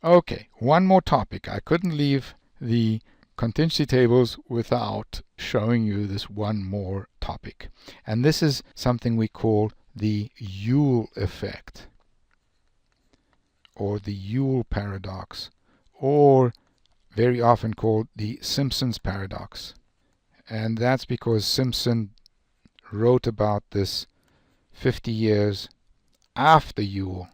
Okay, one more topic. I couldn't leave the contingency tables without showing you this one more topic. And this is something we call the Joule effect, or the Joule paradox, or very often called the Simpson's paradox. And that's because Simpson wrote about this 50 years after Joule.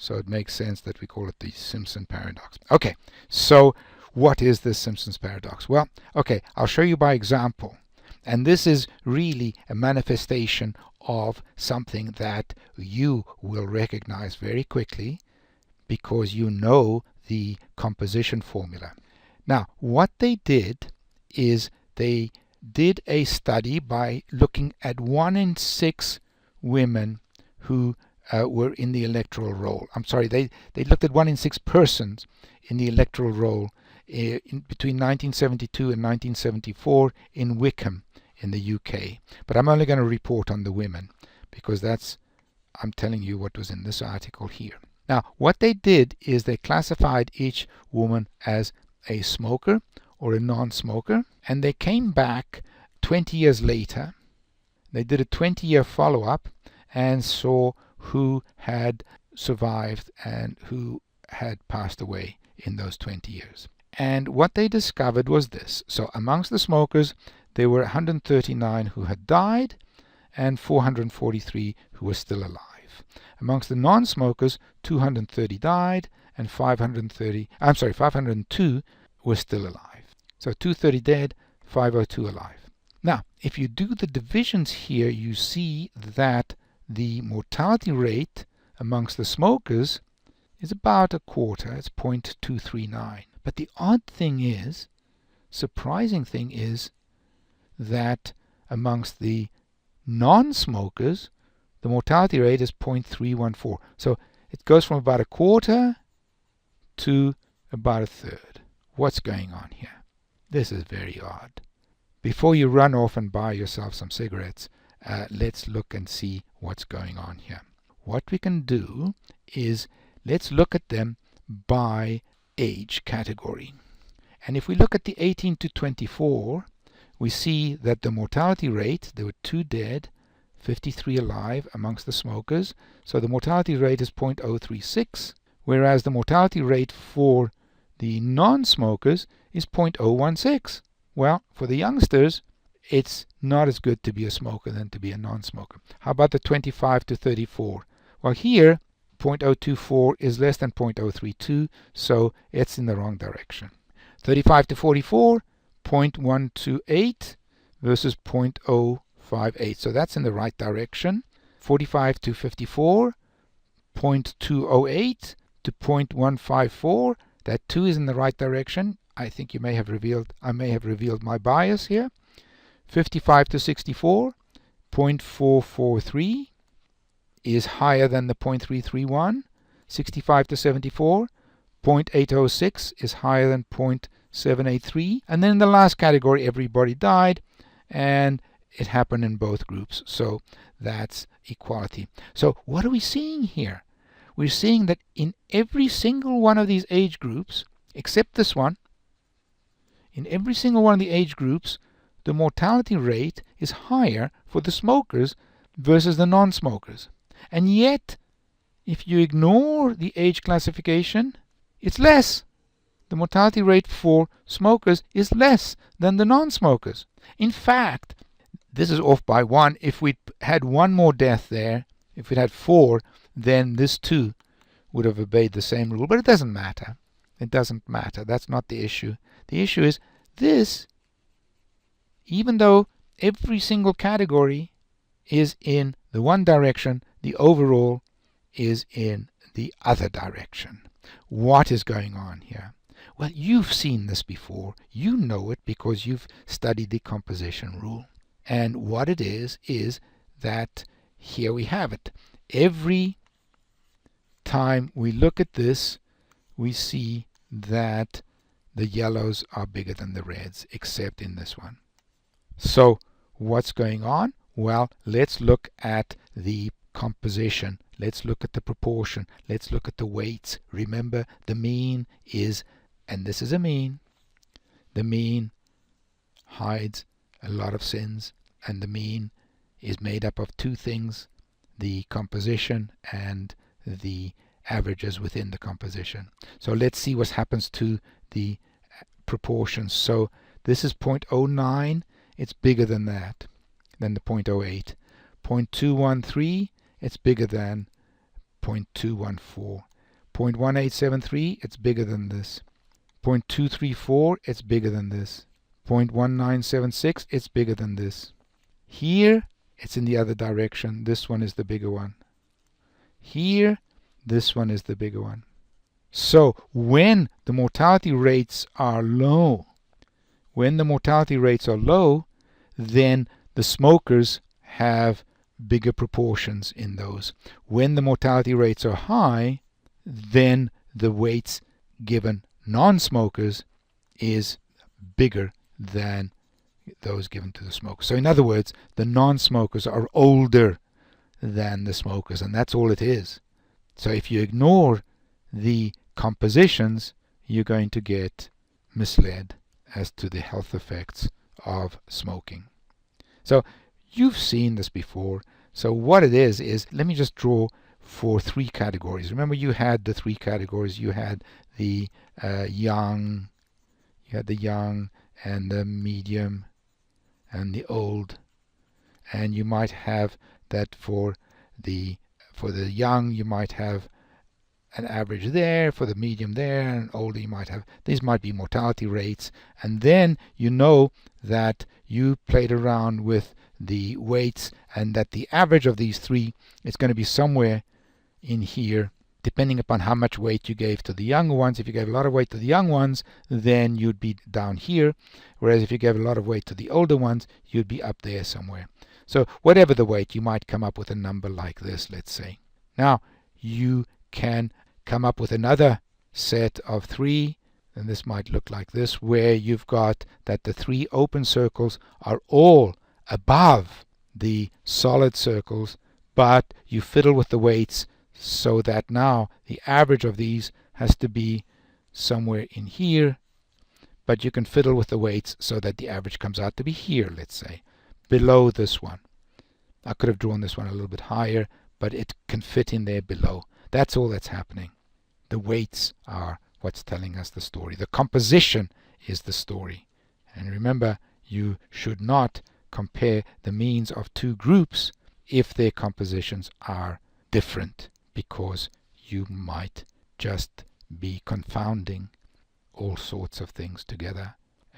So it makes sense that we call it the Simpson paradox. Okay, so what is this Simpson's paradox? Well, okay, I'll show you by example. And this is really a manifestation of something that you will recognize very quickly because you know the composition formula. Now, what they did is they did a study by looking at 1 in 6 women who were in the electoral roll. I'm sorry, they looked at 1 in 6 persons in the electoral roll between 1972 and 1974 in Wickham in the UK. But I'm only going to report on the women because I'm telling you what was in this article here. Now, what they did is they classified each woman as a smoker or a non-smoker, and they came back 20 years later. They did a 20-year follow-up and saw who had survived and who had passed away in those 20 years. And what they discovered was this. So amongst the smokers, there were 139 who had died and 443 who were still alive. Amongst the non-smokers, 230 died and 502 were still alive. So 230 dead, 502 alive. Now, if you do the divisions here, you see that the mortality rate amongst the smokers is about a quarter. It's 0.239. But the odd thing is, surprising thing is, that amongst the non-smokers, the mortality rate is 0.314. So it goes from about a quarter to about a third. What's going on here? This is very odd. Before you run off and buy yourself some cigarettes, let's look and see what's going on here. What we can do is let's look at them by age category. And if we look at the 18 to 24, we see that the mortality rate, there were 2 dead, 53 alive amongst the smokers. So the mortality rate is 0.036, whereas the mortality rate for the non-smokers is 0.016. Well, for the youngsters, it's not as good to be a smoker than to be a non-smoker. How about the 25 to 34? Well, here 0.024 is less than 0.032, so it's in the wrong direction. 35 to 44, 0.128 versus 0.058, so that's in the right direction. 45 to 54, 0.208 to 0.154, that too is in the right direction. I think I may have revealed my bias here. 55 to 64, 0.443 is higher than the 0.331. 65 to 74, 0.806 is higher than 0.783. And then in the last category, everybody died, and it happened in both groups. So that's equality. So what are we seeing here? We're seeing that in every single one of these age groups, except this one, in every single one of the age groups, the mortality rate is higher for the smokers versus the non-smokers. And yet, if you ignore the age classification, it's less. The mortality rate for smokers is less than the non-smokers. In fact, this is off by 1. If we had 1 more death there, if it had 4, then this too would have obeyed the same rule. But it doesn't matter. It doesn't matter. That's not the issue. The issue is this, even though every single category is in the one direction, the overall is in the other direction. What is going on here? Well, you've seen this before. You know it because you've studied the composition rule. And what it is that here we have it. Every time we look at this, we see that the yellows are bigger than the reds, except in this one. So what's going on? Well, let's look at the composition. Let's look at the proportion. Let's look at the weights. Remember, the mean is, and this is a mean, the mean hides a lot of sins, and the mean is made up of two things, the composition and the averages within the composition. So let's see what happens to the proportions. So this is 0.09, it's bigger than that, than the 0.08. 0.213, it's bigger than 0.214. 0.1873, it's bigger than this. 0.234, it's bigger than this. 0.1976, it's bigger than this. Here, it's in the other direction. This one is the bigger one. Here, this one is the bigger one. So when the mortality rates are low, then the smokers have bigger proportions in those. When the mortality rates are high, then the weights given non-smokers is bigger than those given to the smokers. So in other words, the non-smokers are older than the smokers, and that's all it is. So if you ignore the compositions, you're going to get misled as to the health effects of smoking. So you've seen this before. So what it is let me just draw for three categories. Remember, you had the three categories. You had the young, and the medium and the old, and you might have that for the young you might have an average there, for the medium there, and older you might have, these might be mortality rates. And then you know that you played around with the weights and that the average of these three is going to be somewhere in here, depending upon how much weight you gave to the younger ones. If you gave a lot of weight to the young ones, then you'd be down here, whereas if you gave a lot of weight to the older ones, you'd be up there somewhere. So whatever the weight, you might come up with a number like this, let's say. Now you can come up with another set of three, and this might look like this, where you've got that the three open circles are all above the solid circles, but you fiddle with the weights so that now the average of these has to be somewhere in here, but you can fiddle with the weights so that the average comes out to be here, let's say, below this one. I could have drawn this one a little bit higher, but it can fit in there below. That's all that's happening. The weights are what's telling us the story. The composition is the story. And remember, you should not compare the means of two groups if their compositions are different, because you might just be confounding all sorts of things together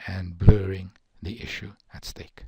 and blurring the issue at stake.